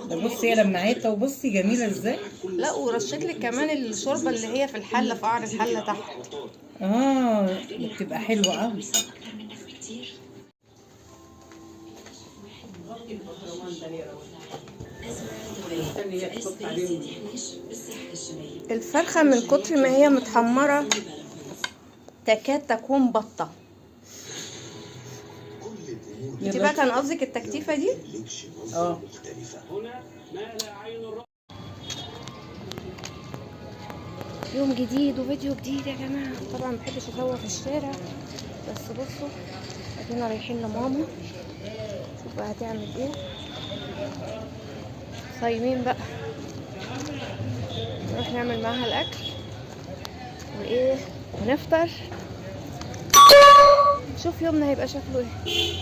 ده بصي هي لمعتها وبصي جميله ازاي. لا ورشيت لك كمان الشوربه اللي هي في الحله، في قعر الحله تحت. بتبقى حلوه قوي. الفرخه من كتر ما هي متحمره تكاد تكون بطه. انت بقى كان قصدك التكتيفه دي؟ يوم جديد وفيديو جديد يا جماعه. طبعا ما بحبش اصور في الشارع، بس بصوا ادينا رايحين لماما. شوف بقى هتعمل ايه. صايمين بقى، نروح نعمل معاها الاكل وايه ونفطر. شوف يومنا هيبقى شكله ايه.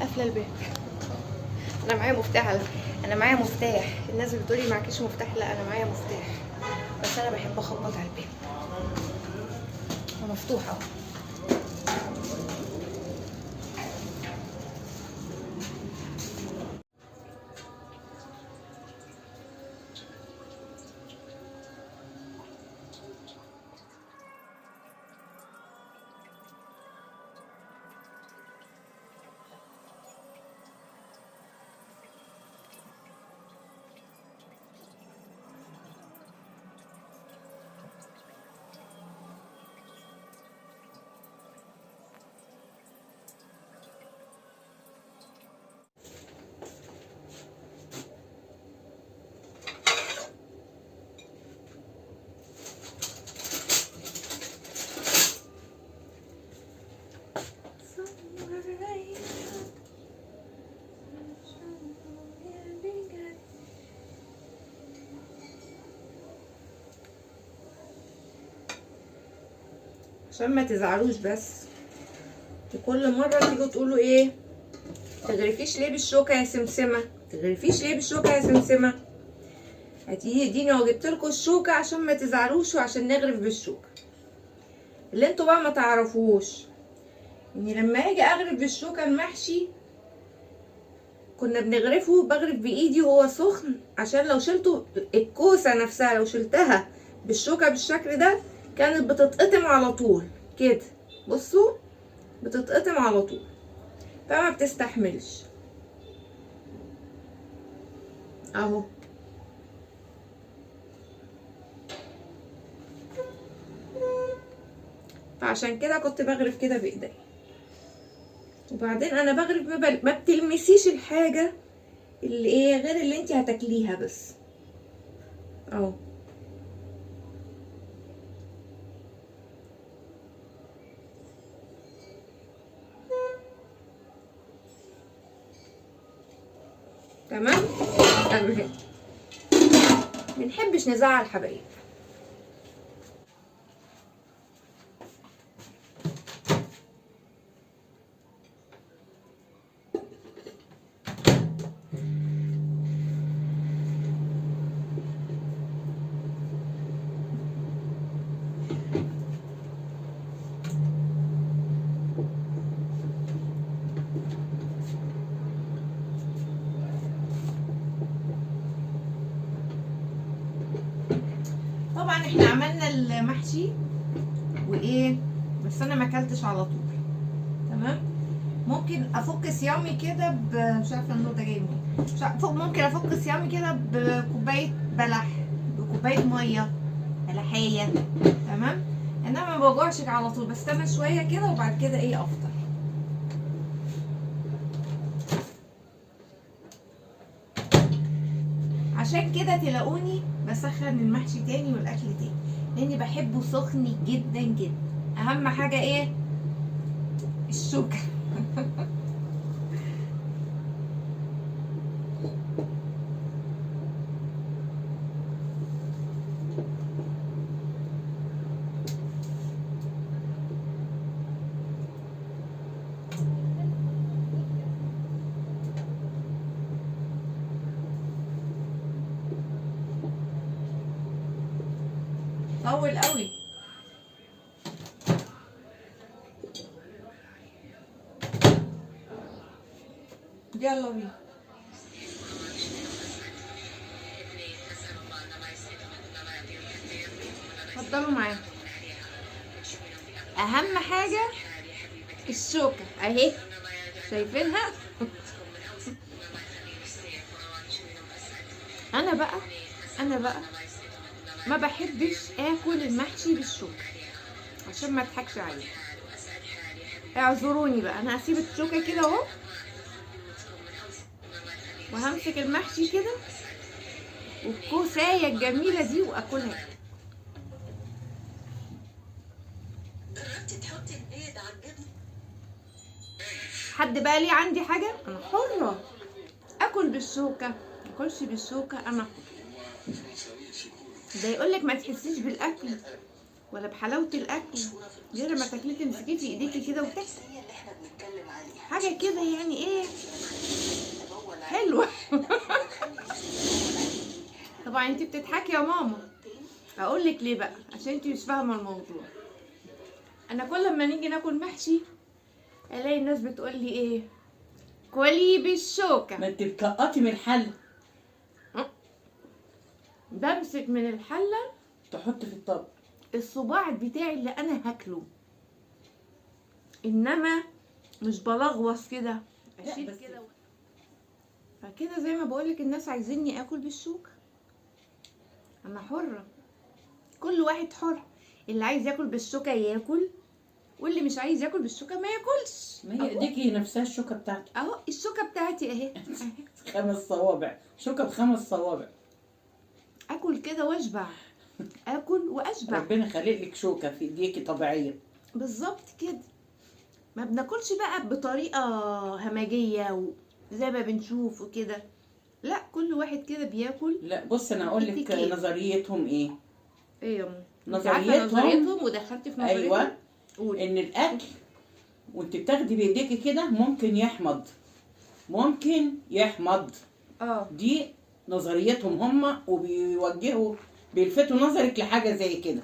قافله الباب. انا معايا مفتاح، انا معايا مفتاح. الناس بتقولي معكيش مفتاح، لا انا معايا مفتاح، بس انا بحب اخبط على الباب ومفتوح اهو. عشان ما تزعلوش، بس كل مره تيجوا تقولوا ايه، تغرفيش ليه بالشوكه يا سمسمه، تغرفيش ليه بالشوكه يا سمسمه. اديني اهو جبت لكم الشوكه عشان ما تزعلوش وعشان نغرف بالشوكه. اللي انتوا بقى ما تعرفوش اني لما اجي اغرف بالشوكه المحشي كنا بنغرفه، بغرف بايدي وهو سخن، عشان لو شلته الكوسه نفسها لو شلتها بالشوكه بالشكل ده كانت بتتقطم على طول كده. بصوا بتتقطم على طول، فما بتستحملش اهو. فعشان كده كنت بغرف كده بايدي. وبعدين انا بغرف ما بتلمسيش الحاجه اللي ايه غير اللي انت هتاكليها بس اهو. تمام. منحبش نزعل حبايب. طبعا احنا عملنا المحشي وايه، بس انا ما اكلتش على طول. تمام. ممكن افك صيامي كده مش عارفه النور ده جاي منين، ممكن افك صيامي كده بكوبايه بلح، بكوبايه ميه بلحيه. تمام. انما ما بجوعش على طول، بستنى شويه كده وبعد كده ايه افطر. عشان كده تلاقوني بسخن المحشي تاني والاكل تاني، لاني بحبه سخن جدا جدا. اهم حاجه ايه؟ الشوكه. طول قوي. يلا بينا. اتفضلوا معايا. اهم حاجه الشوكه اهي، شايفينها؟ انا بقى ما بحبش اكل المحشي بالشوكه، عشان ما اضحكش عليه. اعذروني بقى، انا هسيب الشوكه كده اهو، وهمسك المحشي كده والكوسايه الجميله دي واكلها. حد بقى ليه عندي حاجه؟ انا حره اكل بالشوكه، ما اكلش بالشوكه، انا حره. ده يقولك ما تحسيش بالاكل ولا بحلاوه الاكل غير ما تاكلي تمسكيه في ايديكي كده وتاكلي حاجه كده، يعني ايه حلوه. طبعا انت بتضحكي يا ماما. اقول لك ليه بقى؟ عشان انت مش فاهمه الموضوع. انا كل ما نيجي ناكل محشي الاقي الناس بتقول لي ايه؟ كلي بالشوكه. ما انت بتقطي من الحل، بمسك من الحله تحط في الطبق الصباع بتاعي اللي انا هاكله، انما مش بلغوص كده اشيل كده. فكده زي ما بقولك الناس عايزيني اكل بالشوكه، انا حره، كل واحد حر. اللي عايز ياكل بالشوكه ياكل، واللي مش عايز ياكل بالشوكه ما ياكلش. ما هي ايديكي نفسها الشوكه بتاعتك اهو الشوكه بتاعتي اهي. 5 صوابع، شوكه ب5 صوابع. اكل كده واشبع، اكل واشبع. ربنا خالق لك شوكه في ايديكي طبيعيه. بالظبط كده. ما بناكلش بقى بطريقه همجيه زي ما بنشوف وكده، لا كل واحد كده بياكل. لا بص انا اقول لك نظريتهم ايه. ايه يا ماما؟ نظريتهم ودخلت في نظريتهم. ايوه قولي. ان الاكل وانت بتاخدي بايديكي كده ممكن يحمض، ممكن يحمض. دي نظريتهم هم، وبيوجهوا بيلفتوا نظرك لحاجه زي كده،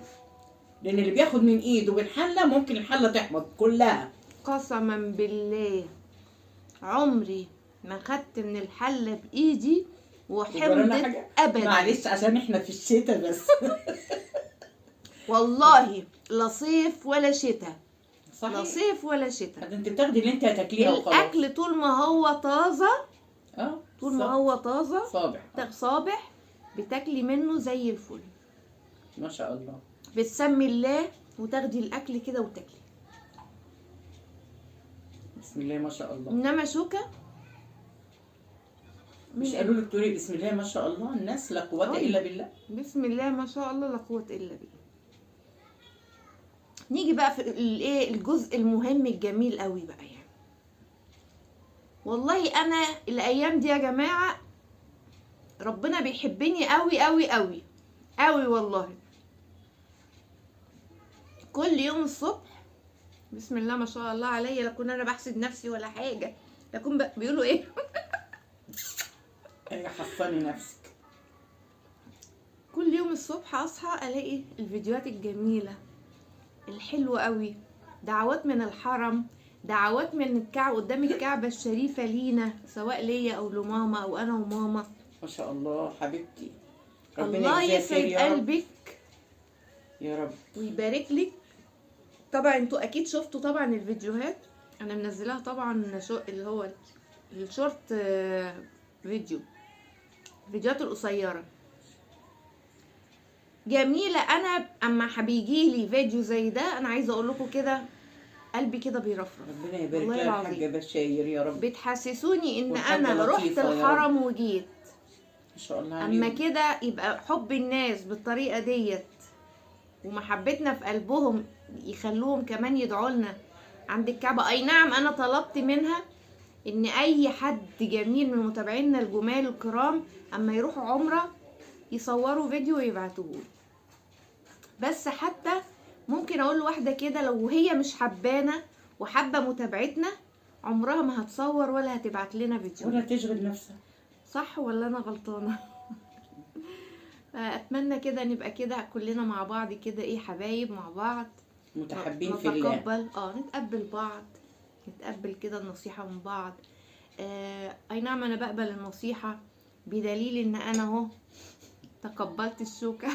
لان اللي بياخد من ايده بالحله ممكن الحله تحمض كلها. قسما بالله عمري ما خدت من الحله بايدي وحمضت ابدا. معلش عشان احنا في الشتاء بس. والله لا صيف ولا شتاء، صحيح. لا صيف ولا شتاء. انت بتاخدي اللي انت هتاكليها وخلاص. الاكل طول ما هو طازه، طول ما هو طازه صابح بتاكلي منه زي الفل ما شاء الله. بتسمي الله وتاخدي الاكل كده وتاكلي. بسم الله ما شاء الله. انما شوكه مش قالوا لك تقولي بسم الله ما شاء الله؟ الناس لا قوه الا بالله. بسم الله ما شاء الله لا قوه الا بالله. نيجي بقى في الايه الجزء المهم الجميل قوي بقى. يعني والله انا الايام دي يا جماعه ربنا بيحبني قوي قوي قوي قوي والله. كل يوم الصبح بسم الله ما شاء الله عليا، لا اكون انا بحسد نفسي ولا حاجه، لا اكون بيقولوا ايه. ايه حصني نفسك. كل يوم الصبح اصحى الاقي الفيديوهات الجميله الحلوه قوي، دعوات من الحرم، دعوات من الكعبه قدام الكعبه الشريفه لينا، سواء ليا او لماما او انا وماما. ما شاء الله حبيبتي، الله يسعد قلبك يا رب ويبارك لك. طبعا انتوا اكيد شفتوا طبعا الفيديوهات، انا منزلاها طبعا اللي هو الشورت فيديوهات القصيره جميله. انا اما بيجي لي فيديو زي ده انا عايزه اقول لكم كده قلبي كده بيرفرف. ربنا يبارك لك يا حاجه بشاير يا رب. بتحسسوني ان انا رحت الحرم وجيت ما شاء الله. اما كده يبقى حب الناس بالطريقه ديت ومحبتنا في قلبهم يخلوهم كمان يدعوا لنا عند الكعبه. اي نعم انا طلبت منها ان اي حد جميل من متابعينا الجمال الكرام اما يروحوا عمره يصوروا فيديو ويبعتوه، بس حتى ممكن اقول لواحده كده لو هي مش حبانا وحابه متابعتنا عمرها ما هتصور ولا هتبعت لنا فيديو ولا تشغل نفسها. صح ولا انا غلطانه؟ اتمنى كده نبقى كده كلنا مع بعض كده ايه حبايب مع بعض متحبين في الله، نتقبل نتقبل بعض، نتقبل كده النصيحه من بعض. اي نعم انا بقبل النصيحة، بدليل ان انا اهو تقبلت الشوكة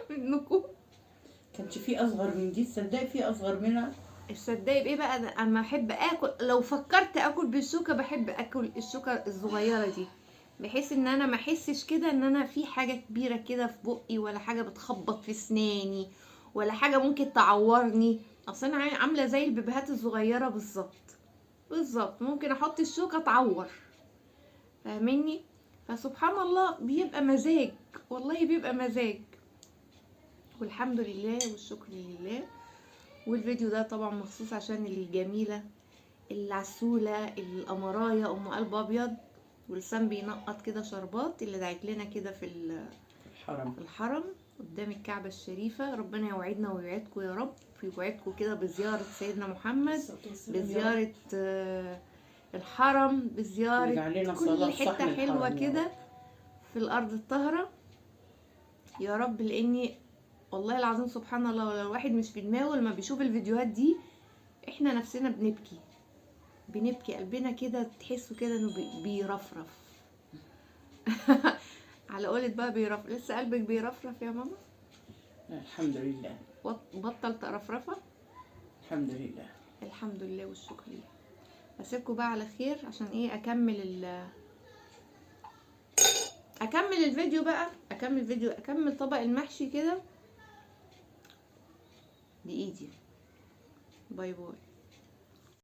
منكم. كانش في اصغر من دي، تصدقي في اصغر منها. تصدقي بايه بقى؟ أنا اما احب اكل، لو فكرت اكل بالشوكة بحب اكل الشوكة الصغيرة دي، بحيث ان انا ما احسش كده ان انا في حاجة كبيرة كده في بقي، ولا حاجة بتخبط في اسناني، ولا حاجة ممكن تعورني. اصلا انا عاملة زي البيبيهات الصغيرة بالظبط ممكن احط الشوكة تعور، فاهميني؟ فسبحان الله بيبقى مزاج، والله بيبقى مزاج، والحمد لله والشكر لله. والفيديو ده طبعا مخصوص عشان الجميلة العسولة القمراية ام قلب ابيض، ولسان بينقط كده شربات، اللي دعت لنا كده في الحرم قدام الكعبة الشريفة. ربنا يوعدنا ويوعدكم يا رب، ويوعدكم كده بزيارة سيدنا محمد، بزيارة الحرم، بزيارة كل حتة حلوة كده في الأرض الطاهرة يا رب. لأني والله العظيم سبحان الله، لو الواحد مش في دماغه لما بيشوف الفيديوهات دي، احنا نفسنا بنبكي قلبنا كده، تحسوا كده انه بيرفرف على قولة بقى بيرفرف. لسه قلبك بيرفرف يا ماما؟ الحمد لله. بطل ترفرفه؟ الحمد لله. الحمد لله والشكر لله. اسيبكم بقى على خير عشان ايه، اكمل الفيديو بقى، اكمل طبق المحشي كده بايدي. باي باي.